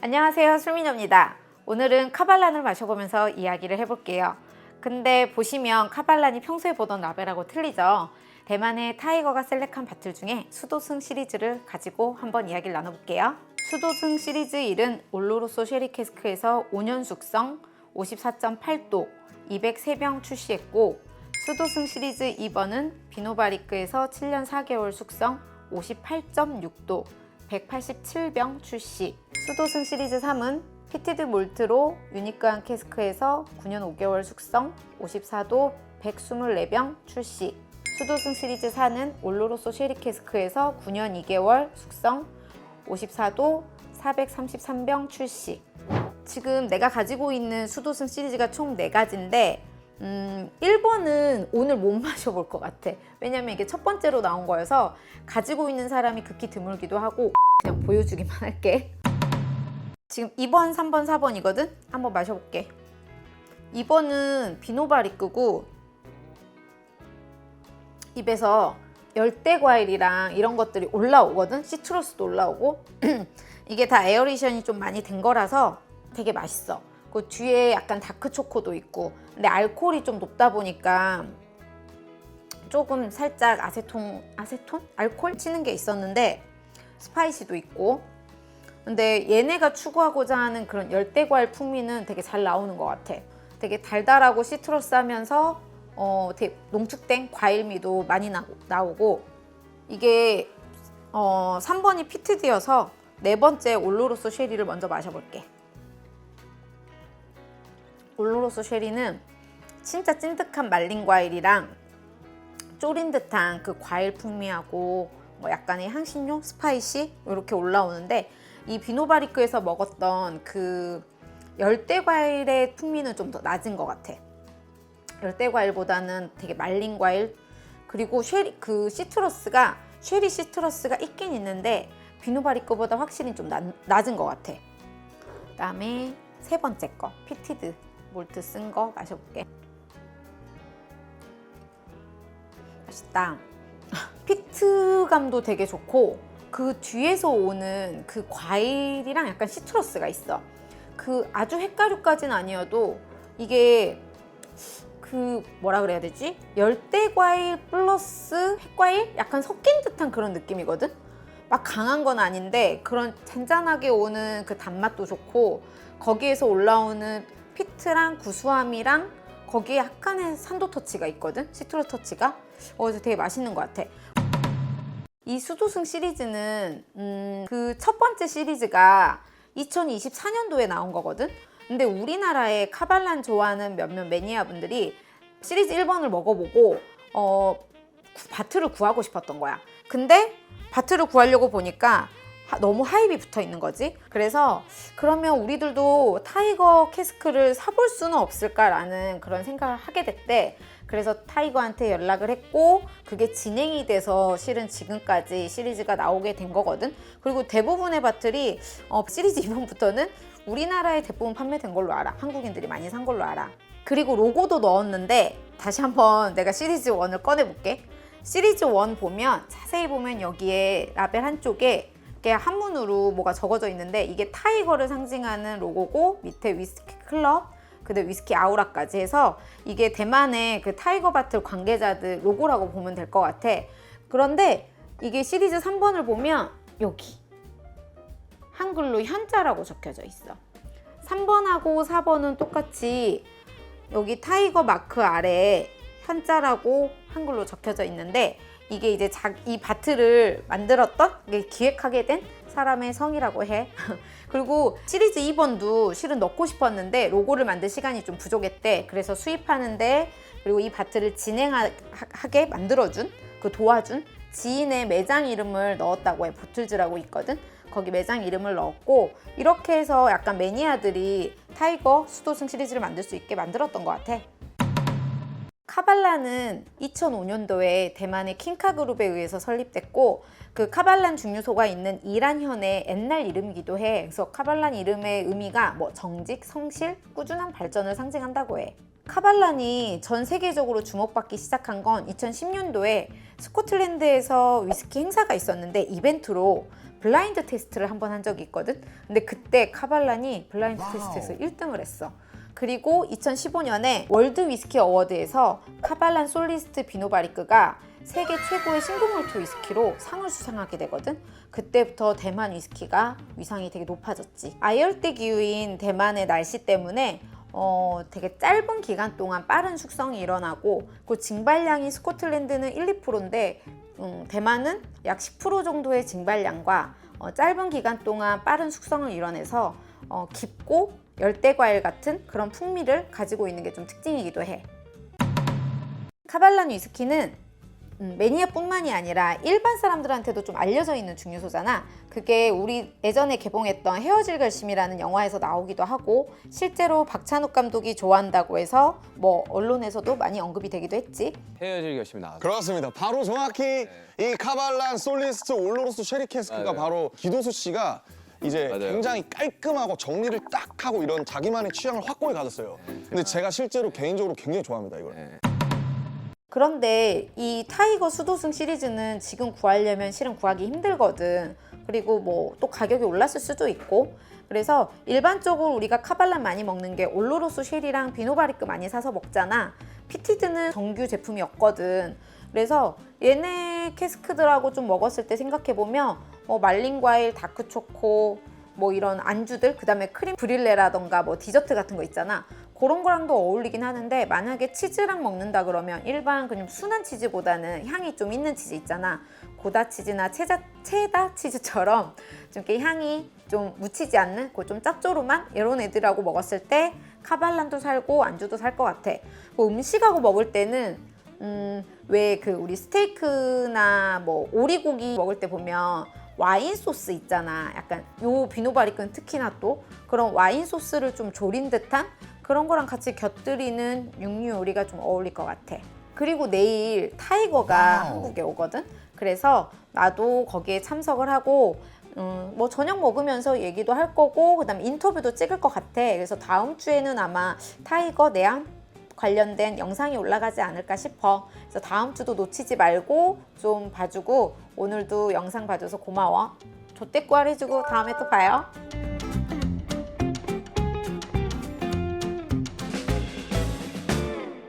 안녕하세요, 술미녀입니다. 오늘은 카발란을 마셔보면서 이야기를 해볼게요. 근데 보시면 카발란이 평소에 보던 라벨하고 틀리죠? 대만의 타이거가 셀렉한 바틀 중에 수도승 시리즈를 가지고 한번 이야기를 나눠볼게요. 수도승 시리즈 1은 올로로소 쉐리 캐스크에서 5년 숙성 54.8도 203병 출시했고, 수도승 시리즈 2번은 비노바리크에서 7년 4개월 숙성 58.6도 187병 출시. 수도승 시리즈 3은 피티드 몰트로 유니크한 캐스크에서 9년 5개월 숙성 54도 124병 출시. 수도승 시리즈 4는 올로로소 쉐리 캐스크에서 9년 2개월 숙성 54도 433병 출시. 지금 내가 가지고 있는 수도승 시리즈가 총 4가지인데 1번은 오늘 못 마셔볼 것 같아. 왜냐면 이게 첫 번째로 나온 거여서 가지고 있는 사람이 극히 드물기도 하고 그냥 보여주기만 할게. 지금 2번, 3번, 4번이거든? 한번 마셔볼게. 2번은 비노바리크고 입에서 열대 과일이랑 이런 것들이 올라오거든? 시트러스도 올라오고 이게 다 에어레이션이 좀 많이 된 거라서 되게 맛있어. 그 뒤에 약간 다크 초코도 있고, 근데 알코올이 좀 높다 보니까 조금 살짝 아세톤? 알코올 치는 게 있었는데 스파이시도 있고, 근데 얘네가 추구하고자 하는 그런 열대과일 풍미는 되게 잘 나오는 것 같아. 되게 달달하고 시트러스하면서 되게 농축된 과일미도 많이 나오고, 이게 3번이 피트디여서 4번째 올로로소 쉐리를 먼저 마셔볼게. 올로로소 쉐리는 진짜 찐득한 말린 과일이랑 졸인 듯한 그 과일 풍미하고 뭐 약간의 향신료, 스파이시 이렇게 올라오는데, 이 비노바리크에서 먹었던 그 열대과일의 풍미는 좀 더 낮은 것 같아. 열대과일보다는 되게 말린 과일, 그리고 쉐리 시트러스가 있긴 있는데 비노바리크보다 확실히 좀 낮은 것 같아. 그 다음에 3번째 거 피티드 몰트 쓴 거 마셔볼게. 맛있다. 피트감도 되게 좋고, 그 뒤에서 오는 그 과일이랑 약간 시트러스가 있어. 그 아주 핵가루까지는 아니어도 이게 그 뭐라 그래야 되지? 열대과일 플러스 핵과일? 약간 섞인 듯한 그런 느낌이거든? 막 강한 건 아닌데 그런 잔잔하게 오는 그 단맛도 좋고, 거기에서 올라오는 피트랑 구수함이랑 거기에 약간의 산도 터치가 있거든? 시트러스 터치가. 그래서 되게 맛있는 것 같아. 이 수도승 시리즈는 그 첫 번째 시리즈가 2024년도에 나온 거거든? 근데 우리나라에 카발란 좋아하는 몇몇 매니아분들이 시리즈 1번을 먹어보고 바틀을 구하고 싶었던 거야. 근데 바틀을 구하려고 보니까 너무 하입이 붙어 있는 거지. 그래서 그러면 우리들도 타이거 캐스크를 사볼 수는 없을까라는 그런 생각을 하게 됐대. 그래서 타이거한테 연락을 했고, 그게 진행이 돼서 실은 지금까지 시리즈가 나오게 된 거거든. 그리고 대부분의 바틀이 시리즈 2번부터는 우리나라에 대부분 판매된 걸로 알아. 한국인들이 많이 산 걸로 알아. 그리고 로고도 넣었는데 다시 한번 내가 시리즈 1을 꺼내볼게. 시리즈 1 보면 자세히 보면 여기에 라벨 한쪽에 이렇게 한문으로 뭐가 적어져 있는데, 이게 타이거를 상징하는 로고고, 밑에 위스키 클럽, 그다음 위스키 아우라까지 해서 이게 대만의 그 타이거 바틀 관계자들 로고라고 보면 될 것 같아. 그런데 이게 시리즈 3번을 보면 여기 한글로 현자라고 적혀져 있어. 3번하고 4번은 똑같이 여기 타이거 마크 아래에 현자라고 한글로 적혀져 있는데, 이게 이제 이 바틀을 만들었던, 기획하게 된 사람의 성이라고 해. 그리고 시리즈 2번도 실은 넣고 싶었는데 로고를 만들 시간이 좀 부족했대. 그래서 수입하는데, 그리고 이 바틀을 진행하게 만들어준, 도와준 지인의 매장 이름을 넣었다고 해. 보틀즈라고 있거든. 거기 매장 이름을 넣었고, 이렇게 해서 약간 매니아들이 타이거 수도승 시리즈를 만들 수 있게 만들었던 것 같아. 카발란은 2005년도에 대만의 킹카 그룹에 의해서 설립됐고, 그 카발란 증류소가 있는 이란현의 옛날 이름이기도 해. 그래서 카발란 이름의 의미가 뭐 정직, 성실, 꾸준한 발전을 상징한다고 해. 카발란이 전 세계적으로 주목받기 시작한 건 2010년도에 스코틀랜드에서 위스키 행사가 있었는데 이벤트로 블라인드 테스트를 한번 한 적이 있거든. 근데 그때 카발란이 블라인드 테스트에서 1등을 했어. 그리고 2015년에 월드 위스키 어워드에서 카발란 솔리스트 비노바리크가 세계 최고의 싱글몰트 위스키로 상을 수상하게 되거든. 그때부터 대만 위스키가 위상이 되게 높아졌지. 아열대 기후인 대만의 날씨 때문에 되게 짧은 기간 동안 빠른 숙성이 일어나고 그 증발량이 스코틀랜드는 1, 2%인데 대만은 약 10% 정도의 증발량과 짧은 기간 동안 빠른 숙성을 이뤄내서 깊고 열대과일 같은 그런 풍미를 가지고 있는 게 좀 특징이기도 해. 카발란 위스키는 매니아뿐만이 아니라 일반 사람들한테도 좀 알려져 있는 증류소잖아. 그게 우리 예전에 개봉했던 헤어질 결심이라는 영화에서 나오기도 하고 실제로 박찬욱 감독이 좋아한다고 해서 뭐 언론에서도 많이 언급이 되기도 했지. 헤어질 결심이 나왔어. 그렇습니다. 바로 정확히 이 카발란 솔리스트 올로로스 쉐리 캐스크가 바로 기도수 씨가 이제 굉장히 깔끔하고 정리를 딱 하고 이런 자기만의 취향을 확고히 가졌어요. 근데 제가 실제로 개인적으로 굉장히 좋아합니다, 이걸. 그런데 이 타이거 수도승 시리즈는 지금 구하려면 실은 구하기 힘들거든. 그리고 뭐 또 가격이 올랐을 수도 있고. 그래서 일반적으로 우리가 카발란 많이 먹는 게 올로로스 쉐리랑 비노바리크 많이 사서 먹잖아. 피티드는 정규 제품이었거든. 그래서 얘네 캐스크들하고 좀 먹었을 때 생각해보면 말린 과일, 다크초코, 뭐 이런 안주들, 그 다음에 크림 브릴레라던가 뭐 디저트 같은 거 있잖아. 그런 거랑도 어울리긴 하는데 만약에 치즈랑 먹는다 그러면 일반 그냥 순한 치즈보다는 향이 좀 있는 치즈 있잖아. 고다 치즈나 체다 치즈처럼 좀 이렇게 향이 좀 묻히지 않는 그 좀 짭조름한 이런 애들하고 먹었을 때 카발란도 살고 안주도 살 것 같아. 뭐 음식하고 먹을 때는 왜 그 우리 스테이크나 뭐 오리고기 먹을 때 보면 와인 소스 있잖아. 약간 요 비노바리크는 특히나 또 그런 와인 소스를 좀 졸인 듯한 그런 거랑 같이 곁들이는 육류 요리가 좀 어울릴 것 같아. 그리고 내일 타이거가 한국에 오거든. 그래서 나도 거기에 참석을 하고 뭐 저녁 먹으면서 얘기도 할 거고 그다음에 인터뷰도 찍을 것 같아. 그래서 다음 주에는 아마 타이거 내한 관련된 영상이 올라가지 않을까 싶어. 그래서 다음 주도 놓치지 말고 좀 봐주고 오늘도 영상 봐줘서 고마워. 조떼꾸알 해주고 다음에 또 봐요.